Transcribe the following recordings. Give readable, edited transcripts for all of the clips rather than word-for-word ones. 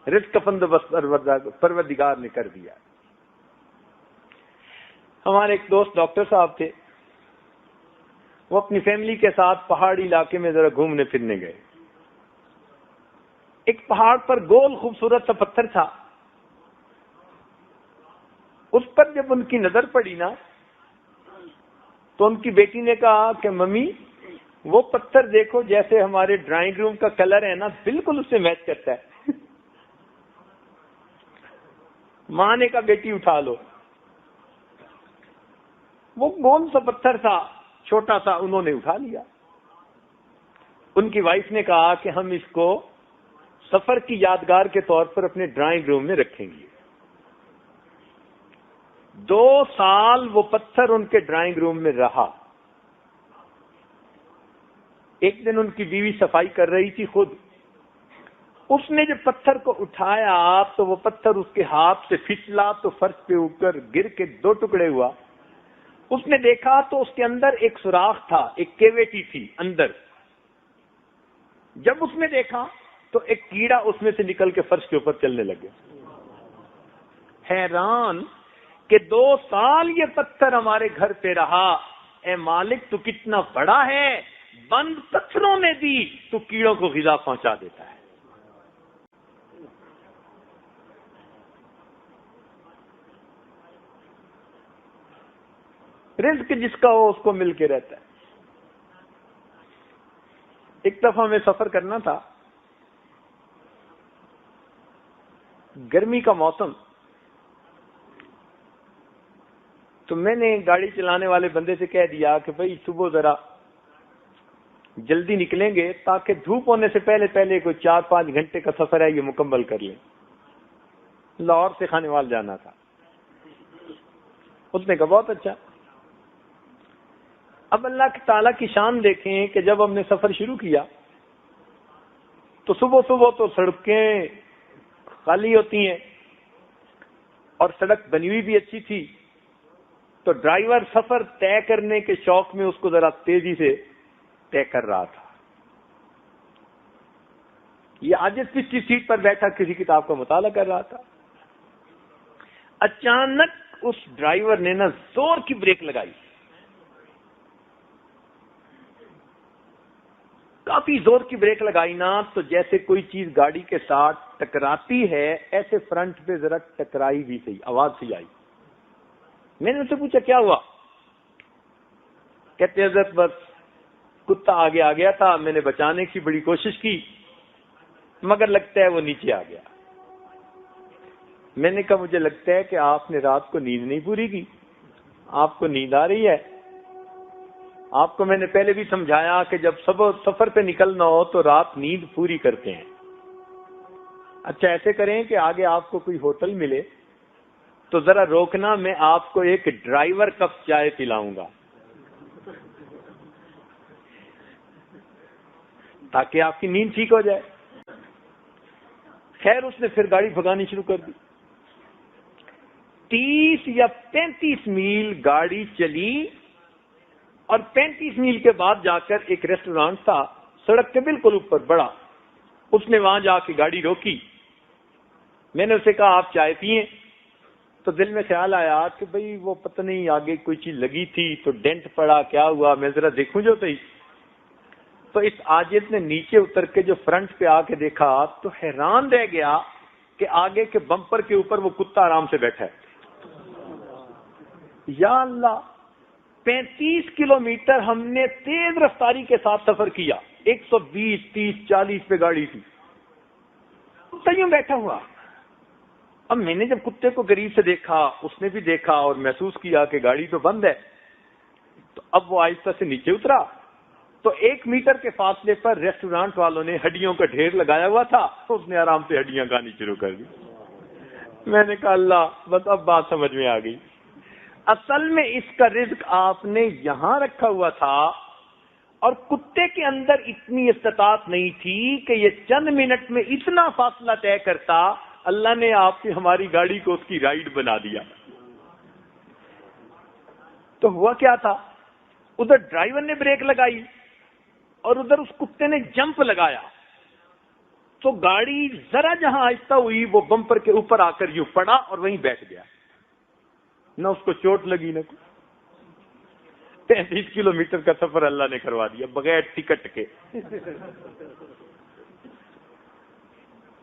رزق کا بندوبست پروردگار نے کر دیا. ہمارے ایک دوست ڈاکٹر صاحب تھے، وہ اپنی فیملی کے ساتھ پہاڑی علاقے میں ذرا گھومنے پھرنے گئے. ایک پہاڑ پر گول خوبصورت سا پتھر تھا. اس پر جب ان کی نظر پڑی نا تو ان کی بیٹی نے کہا کہ ممی وہ پتھر دیکھو، جیسے ہمارے ڈرائنگ روم کا کلر ہے نا بالکل اس سے میچ کرتا ہے. ماں نے کہا بیٹی اٹھا لو. وہ گول سا پتھر تھا، چھوٹا سا، انہوں نے اٹھا لیا. ان کی وائف نے کہا کہ ہم اس کو سفر کی یادگار کے طور پر اپنے ڈرائنگ روم میں رکھیں گے. 2 سال وہ پتھر ان کے ڈرائنگ روم میں رہا. ایک دن ان کی بیوی صفائی کر رہی تھی خود. اس نے جب پتھر کو اٹھایا تو وہ پتھر اس کے ہاتھ سے پھسلا تو فرش پہ اوپر گر کے 2 ٹکڑے ہوا. اس نے دیکھا تو اس کے اندر ایک سوراخ تھا، ایک کیویٹی تھی اندر. جب اس نے دیکھا تو ایک کیڑا اس میں سے نکل کے فرش کے اوپر چلنے لگے. حیران کہ 2 سال یہ پتھر ہمارے گھر پہ رہا. اے مالک تو کتنا بڑا ہے، بند پتھروں نے دی تو کیڑوں کو غذا پہنچا دیتا ہے. رزق جس کا ہو اس کو مل کے رہتا ہے. ایک دفعہ ہمیں سفر کرنا تھا، گرمی کا موسم، تو میں نے گاڑی چلانے والے بندے سے کہہ دیا کہ بھائی صبح ذرا جلدی نکلیں گے تاکہ دھوپ ہونے سے پہلے پہلے کوئی 4-5 گھنٹے کا سفر ہے یہ مکمل کر لیں. لاہور سے خانیوال جانا تھا. اس نے کہا بہت اچھا. اب اللہ تعالیٰ کی شان دیکھیں کہ جب ہم نے سفر شروع کیا تو صبح صبح تو سڑکیں خالی ہوتی ہیں اور سڑک بنی ہوئی بھی اچھی تھی. تو ڈرائیور سفر طے کرنے کے شوق میں اس کو ذرا تیزی سے طے کر رہا تھا. یہ عاجز پچھلی سیٹ پر بیٹھا کسی کتاب کا مطالعہ کر رہا تھا. اچانک اس ڈرائیور نے نا زور کی بریک لگائی، کافی زور کی بریک لگائی نا تو جیسے کوئی چیز گاڑی کے ساتھ ٹکراتی ہے ایسے فرنٹ پہ ذرا ٹکرائی بھی صحیح، آواز سی آئی. میں نے ان سے پوچھا کیا ہوا؟ کہتے حضرت بس کتا آگے آ گیا تھا، میں نے بچانے کی بڑی کوشش کی مگر لگتا ہے وہ نیچے آ گیا. میں نے کہا مجھے لگتا ہے کہ آپ نے رات کو نیند نہیں پوری کی، آپ کو نیند آ رہی ہے. آپ کو میں نے پہلے بھی سمجھایا کہ جب سفر پہ نکلنا ہو تو رات نیند پوری کرتے ہیں. اچھا ایسے کریں کہ آگے آپ کو کوئی ہوٹل ملے تو ذرا روکنا، میں آپ کو ایک ڈرائیور کپ چائے پلاؤں گا تاکہ آپ کی نیند ٹھیک ہو جائے. خیر اس نے پھر گاڑی بھگانی شروع کر دی. 30 یا 35 میل گاڑی چلی اور 35 میل کے بعد جا کر ایک ریسٹورانٹ تھا سڑک کے بالکل اوپر بڑا. اس نے وہاں جا کے گاڑی روکی. میں نے اسے کہا آپ چائے پیئیں. تو دل میں خیال آیا کہ بھئی وہ پتہ نہیں آگے کوئی چیز لگی تھی تو ڈینٹ پڑا، کیا ہوا، میں ذرا دیکھوں جو صحیح. تو اس عاجز نے نیچے اتر کے جو فرنٹ پہ آ کے دیکھا تو حیران رہ گیا کہ آگے کے بمپر کے اوپر وہ کتا آرام سے بیٹھا ہے. یا اللہ، 35 کلومیٹر ہم نے تیز رفتاری کے ساتھ سفر کیا، 120 30 40 پہ گاڑی تھی، کتا یوں بیٹھا ہوا. اب میں نے جب کتے کو قریب سے دیکھا، اس نے بھی دیکھا اور محسوس کیا کہ گاڑی تو بند ہے. تو اب وہ آہستہ سے نیچے اترا تو 1 میٹر کے فاصلے پر ریسٹورانٹ والوں نے ہڈیوں کا ڈھیر لگایا ہوا تھا. اس نے آرام سے ہڈیاں کھانی شروع کر دی. میں نے کہا اللہ، بس اب بات سمجھ میں آ گئی. اصل میں اس کا رزق آپ نے یہاں رکھا ہوا تھا اور کتے کے اندر اتنی استطاعت نہیں تھی کہ یہ چند منٹ میں اتنا فاصلہ طے کرتا. اللہ نے آپ کی ہماری گاڑی کو اس کی رائڈ بنا دیا. تو ہوا کیا تھا، ادھر ڈرائیور نے بریک لگائی اور ادھر اس کتے نے جمپ لگایا. تو گاڑی ذرا جہاں آہستہ ہوئی وہ بمپر کے اوپر آ کر یوں پڑا اور وہیں بیٹھ گیا. نہ اس کو چوٹ لگی نہ کچھ. 33 کلومیٹر کا سفر اللہ نے کروا دیا بغیر ٹکٹ کے.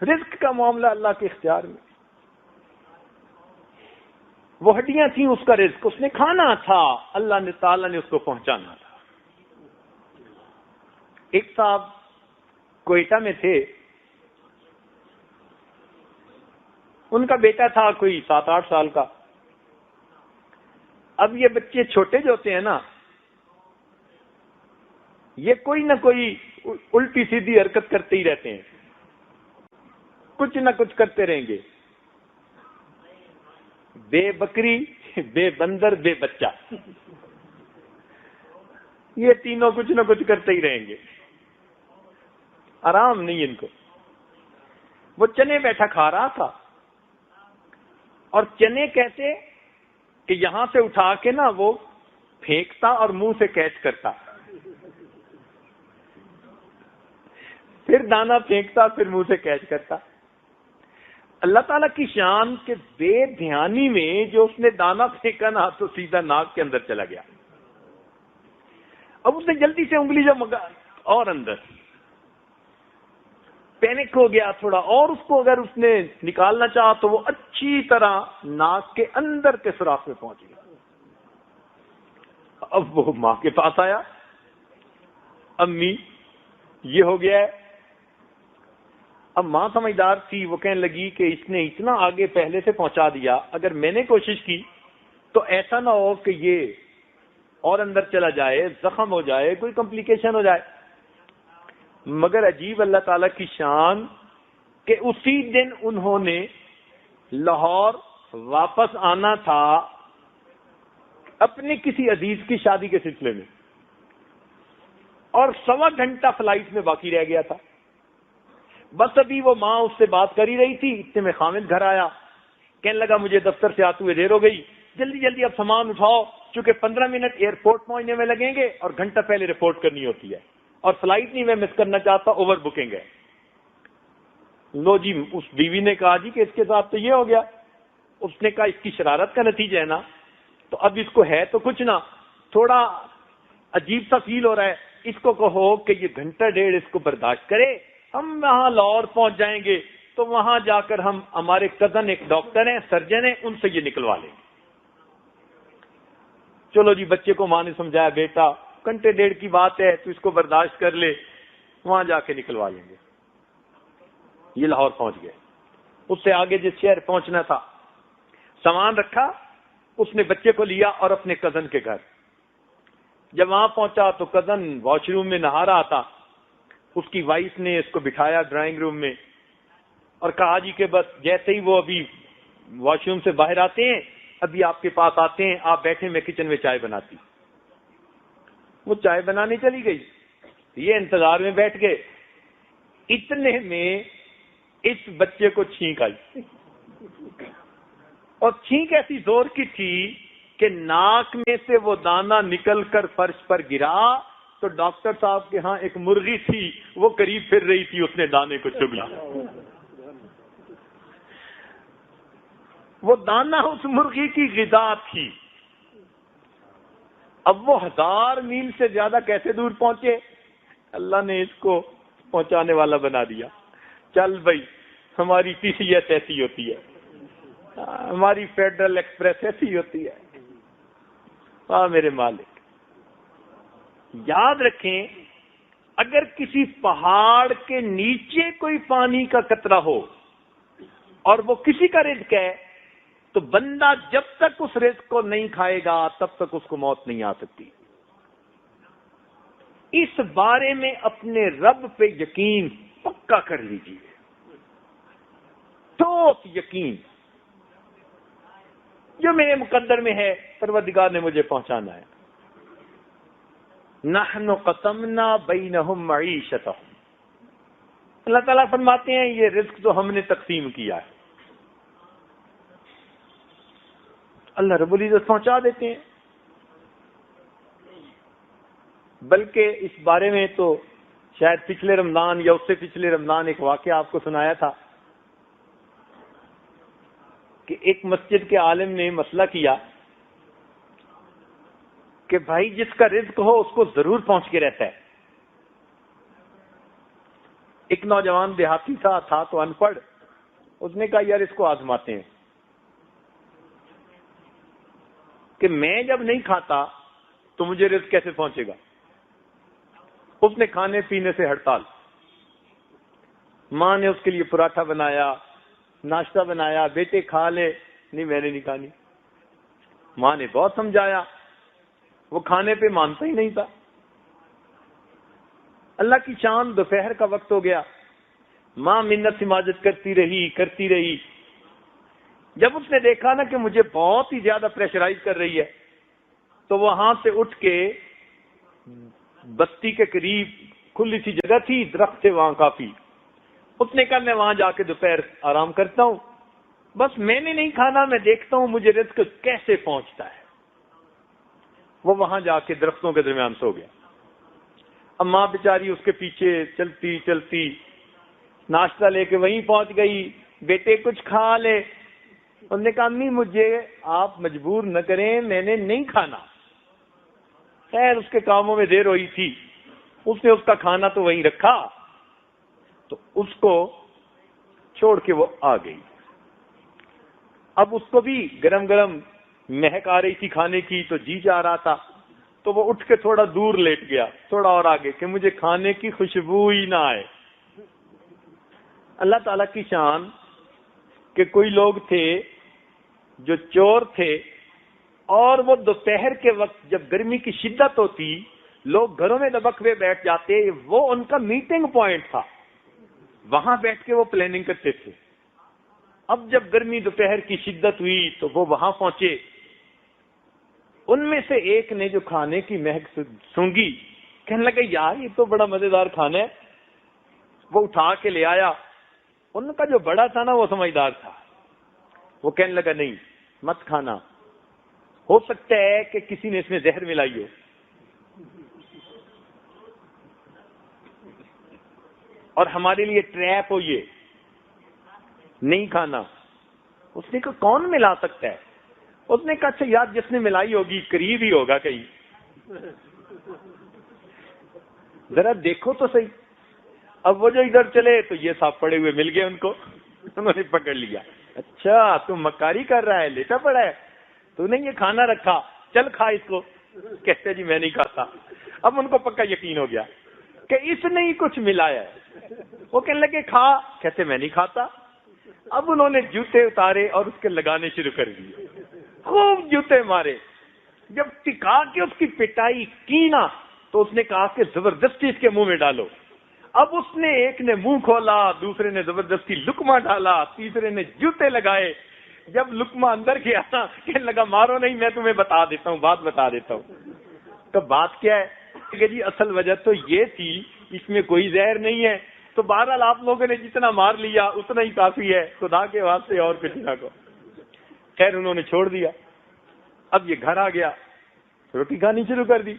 رزق کا معاملہ اللہ کے اختیار میں. وہ ہڈیاں تھیں اس کا رزق, اس نے کھانا تھا, اللہ تعالیٰ نے اس کو پہنچانا تھا. ایک صاحب کوئٹہ میں تھے, ان کا بیٹا تھا کوئی 7-8 سال کا. اب یہ بچے چھوٹے جو ہوتے ہیں نا, یہ کوئی نہ کوئی الٹی سیدھی حرکت کرتے ہی رہتے ہیں, کچھ نہ کچھ کرتے رہیں گے. بے بکری, بے بندر, بے بچہ, یہ تینوں کچھ نہ کچھ کرتے ہی رہیں گے, آرام نہیں ان کو. وہ چنے بیٹھا کھا رہا تھا, اور چنے کیسے کہ یہاں سے اٹھا کے نا وہ پھینکتا اور منہ سے کیچ کرتا, پھر دانا پھینکتا پھر منہ سے کیچ کرتا. اللہ تعالیٰ کی شان کے بے دھیانی میں جو اس نے دانا پھینکا نا تو سیدھا ناک کے اندر چلا گیا. اب اس نے جلدی سے انگلی جو مگا اور اندر پینک ہو گیا تھوڑا, اور اس کو اگر اس نے نکالنا چاہا تو وہ اچھی طرح ناک کے اندر کے سوراخ میں پہنچ گیا. اب وہ ماں کے پاس آیا, امی یہ ہو گیا ہے. اب ماں سمجھدار تھی, وہ کہنے لگی کہ اس نے اتنا آگے پہلے سے پہنچا دیا, اگر میں نے کوشش کی تو ایسا نہ ہو کہ یہ اور اندر چلا جائے, زخم ہو جائے, کوئی کمپلیکیشن ہو جائے. مگر عجیب اللہ تعالیٰ کی شان کہ اسی دن انہوں نے لاہور واپس آنا تھا اپنے کسی عزیز کی شادی کے سلسلے میں, اور 1.25 گھنٹہ فلائٹ میں باقی رہ گیا تھا. بس ابھی وہ ماں اس سے بات کر ہی رہی تھی, اتنے میں خامد گھر آیا, کہنے لگا مجھے دفتر سے آتے ہوئے دیر ہو گئی, جلدی جلدی اب سامان اٹھاؤ, چونکہ 15 منٹ ایئرپورٹ پہنچنے میں لگیں گے اور گھنٹہ پہلے رپورٹ کرنی ہوتی ہے, اور فلائٹ نہیں میں مس کرنا چاہتا, اوور بکنگ ہے. لو جی, اس بیوی نے کہا جی کہ اس کے ساتھ تو یہ ہو گیا. اس نے کہا اس کی شرارت کا نتیجہ ہے نا, تو اب اس کو ہے تو کچھ نہ, تھوڑا عجیب سا فیل ہو رہا ہے, اس کو کہو کہ یہ گھنٹہ ڈیڑھ اس کو برداشت کرے, ہم وہاں لاہور پہنچ جائیں گے تو وہاں جا کر ہم, ہمارے کزن ایک ڈاکٹر ہیں, سرجن ہیں, ان سے یہ نکلوا لیں گے. چلو جی, بچے کو ماں نے سمجھایا بیٹا گھنٹے ڈیڑھ کی بات ہے تو اس کو برداشت کر لے, وہاں جا کے نکلوا لیں گے. یہ لاہور پہنچ گئے. اس سے آگے جس شہر پہنچنا تھا سامان رکھا, اس نے بچے کو لیا اور اپنے کزن کے گھر. جب وہاں پہنچا تو کزن واش روم میں نہا رہا تھا. اس کی وائف نے اس کو بٹھایا ڈرائنگ روم میں اور کہا جی کہ بس جیسے ہی وہ ابھی واش روم سے باہر آتے ہیں ابھی آپ کے پاس آتے ہیں, آپ بیٹھے, میں کچن میں چائے بناتی. وہ چائے بنانے چلی گئی, یہ انتظار میں بیٹھ گئے. اتنے میں اس بچے کو چھینک آئی, اور چھینک ایسی زور کی تھی کہ ناک میں سے وہ دانہ نکل کر فرش پر گرا. تو ڈاکٹر صاحب کے ہاں ایک مرغی تھی, وہ قریب پھر رہی تھی, اس نے دانے کو چگ لیا. وہ دانہ اس مرغی کی غذا تھی. اب وہ 1000 میل سے زیادہ کیسے دور پہنچے, اللہ نے اس کو پہنچانے والا بنا دیا. چل بھائی, ہماری ٹی سی ایس ایسی ہوتی ہے, ہماری فیڈرل ایکسپریس ایسی ہوتی ہے. ہاں میرے مالک, یاد رکھیں اگر کسی پہاڑ کے نیچے کوئی پانی کا قطرہ ہو اور وہ کسی کا رزق ہے تو بندہ جب تک اس رزق کو نہیں کھائے گا تب تک اس کو موت نہیں آ سکتی. اس بارے میں اپنے رب پہ یقین پکا کر لیجیے, ٹھوس یقین, جو میرے مقدر میں ہے پروردگار نے مجھے پہنچانا ہے. نحن قسمنا بینہم معیشتہم, اللہ تعالیٰ فرماتے ہیں یہ رزق جو ہم نے تقسیم کیا ہے اللہ رب العزت پہنچا دیتے ہیں. بلکہ اس بارے میں تو شاید پچھلے رمضان یا اس سے پچھلے رمضان ایک واقعہ آپ کو سنایا تھا کہ ایک مسجد کے عالم نے مسئلہ کیا کہ بھائی جس کا رزق ہو اس کو ضرور پہنچ کے رہتا ہے. ایک نوجوان دیہاتی تھا تو ان پڑھ. اس نے کہا یار اس کو آزماتے ہیں کہ میں جب نہیں کھاتا تو مجھے رزق کیسے پہنچے گا. اس نے کھانے پینے سے ہڑتال. ماں نے اس کے لیے پراٹھا بنایا, ناشتہ بنایا, بیٹے کھا لے. نہیں میں نے نہیں کھانی. ماں نے بہت سمجھایا, وہ کھانے پہ مانتا ہی نہیں تھا. اللہ کی شان دوپہر کا وقت ہو گیا. ماں منت سماجت کرتی رہی. جب اس نے دیکھا نا کہ مجھے بہت ہی زیادہ پریشرائز کر رہی ہے تو وہاں سے اٹھ کے بستی کے قریب کھلی سی جگہ تھی, درخت تھے وہاں کافی. اس نے کہا میں وہاں جا کے دوپہر آرام کرتا ہوں, بس میں نے نہیں کھانا, میں دیکھتا ہوں مجھے رزق کیسے پہنچتا ہے. وہ وہاں جا کے درختوں کے درمیان سو گیا. اب ماں بیچاری اس کے پیچھے چلتی ناشتہ لے کے وہیں پہنچ گئی. بیٹے کچھ کھا لے. انہوں نے کہا امی مجھے آپ مجبور نہ کریں, میں نے نہیں کھانا. خیر اس کے کاموں میں دیر ہوئی تھی, اس نے اس کا کھانا تو وہیں رکھا, تو اس کو چھوڑ کے وہ آ گئی. اب اس کو بھی گرم گرم مہک آ رہی تھی کھانے کی, تو جی جا رہا تھا, تو وہ اٹھ کے تھوڑا دور لیٹ گیا, تھوڑا اور آگے, کہ مجھے کھانے کی خوشبو ہی نہ آئے. اللہ تعالیٰ کی شان کہ کوئی لوگ تھے جو چور تھے, اور وہ دوپہر کے وقت جب گرمی کی شدت ہوتی لوگ گھروں میں دبک ہوئے بیٹھ جاتے, وہ ان کا میٹنگ پوائنٹ تھا, وہاں بیٹھ کے وہ پلاننگ کرتے تھے. اب جب گرمی دوپہر کی شدت ہوئی تو وہ وہاں پہنچے. ان میں سے ایک نے جو کھانے کی مہک سونگی کہنے لگا یار یہ تو بڑا مزیدار کھانا ہے. وہ اٹھا کے لے آیا. ان کا جو بڑا تھا نا وہ سمجھدار تھا, وہ کہنے لگا نہیں مت کھانا, ہو سکتا ہے کہ کسی نے اس میں زہر ملائی ہو. اور ہمارے لیے ٹریپ ہو, یہ نہیں کھانا. اس نے کہا کون ملا سکتا ہے؟ اس نے کہا اچھا یار جس نے ملائی ہوگی قریب ہی ہوگا کہیں, ذرا دیکھو تو صحیح. اب وہ جو ادھر چلے تو یہ صاحب پڑے ہوئے مل گئے ان کو, انہوں نے پکڑ لیا. اچھا تو مکاری کر رہا ہے, لیٹا پڑا ہے, تو نے یہ کھانا رکھا, چل کھا اس کو. کہتے جی میں نہیں کھاتا. اب ان کو پکا یقین ہو گیا کہ اس نے ہی کچھ ملایا ہے. وہ کہنے لگے کھا, کہتے میں نہیں کھاتا. اب انہوں نے جوتے اتارے اور اس کے لگانے شروع کر دیے, خوب جوتے مارے. جب ٹکا کے اس کی پٹائی کی نا تو اس نے کہا کہ زبردستی اس کے منہ میں ڈالو. اب اس نے ایک نے منہ کھولا, دوسرے نے زبردستی لقمہ ڈالا, تیسرے نے جوتے لگائے. جب لقمہ اندر گیا نا کہنے لگا مارو نہیں, میں تمہیں بتا دیتا ہوں, بات بتا دیتا ہوں. تو بات کیا ہے کہ جی اصل وجہ تو یہ تھی اس میں کوئی زہر نہیں ہے. تو بہرحال آپ لوگوں نے جتنا مار لیا اتنا ہی کافی ہے, خدا کے واسطے اور کچھ نہ کو. خیر انہوں نے چھوڑ دیا. اب یہ گھر آ گیا, روٹی کھانی شروع کر دی.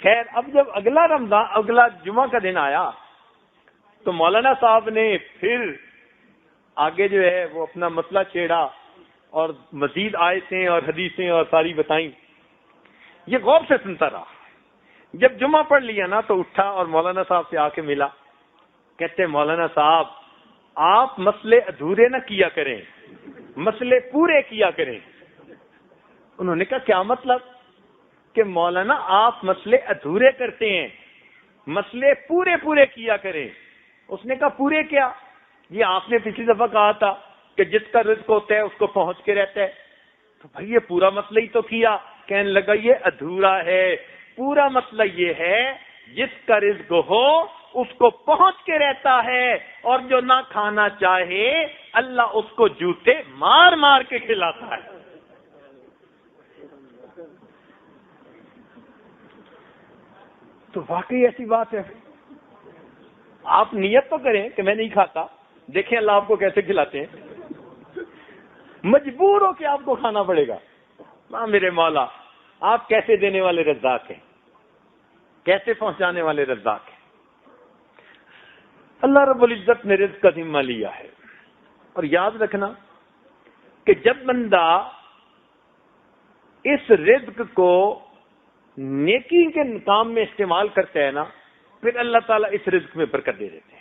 خیر اب جب اگلا جمعہ کا دن آیا تو مولانا صاحب نے پھر آگے جو ہے وہ اپنا مسئلہ چھیڑا اور مزید آیتیں اور حدیثیں اور ساری بتائیں. یہ غور سے سنتا رہا. جب جمعہ پڑھ لیا نا تو اٹھا اور مولانا صاحب سے آ کے ملا. کہتے مولانا صاحب آپ مسئلے ادھورے نہ کیا کریں, مسئلے پورے کیا کریں. انہوں نے کہا کیا مطلب؟ کہ مولانا آپ مسئلے ادھورے کرتے ہیں, مسئلے پورے کیا کریں. اس نے کہا پورے کیا؟ یہ آپ نے پچھلی دفعہ کہا تھا کہ جس کا رزق ہوتا ہے اس کو پہنچ کے رہتا ہے. تو بھائی یہ پورا مسئلہ ہی تو کیا. کہنے لگا یہ ادھورا ہے. پورا مسئلہ یہ ہے جس کا رزق ہو اس کو پہنچ کے رہتا ہے, اور جو نہ کھانا چاہے اللہ اس کو جوتے مار مار کے کھلاتا ہے. تو واقعی ایسی بات ہے. آپ نیت تو کریں کہ میں نہیں کھاتا, دیکھیں اللہ آپ کو کیسے کھلاتے ہیں. مجبور ہو کہ آپ کو کھانا پڑے گا. ہاں میرے مولا آپ کیسے دینے والے رزاق ہیں, کیسے پہنچانے والے رزاق ہیں. اللہ رب العزت نے رزق کا ذمہ لیا ہے. اور یاد رکھنا کہ جب بندہ اس رزق کو نیکی کے کام میں استعمال کرتا ہے نا، پھر اللہ تعالیٰ اس رزق میں برکت دے دیتے ہیں.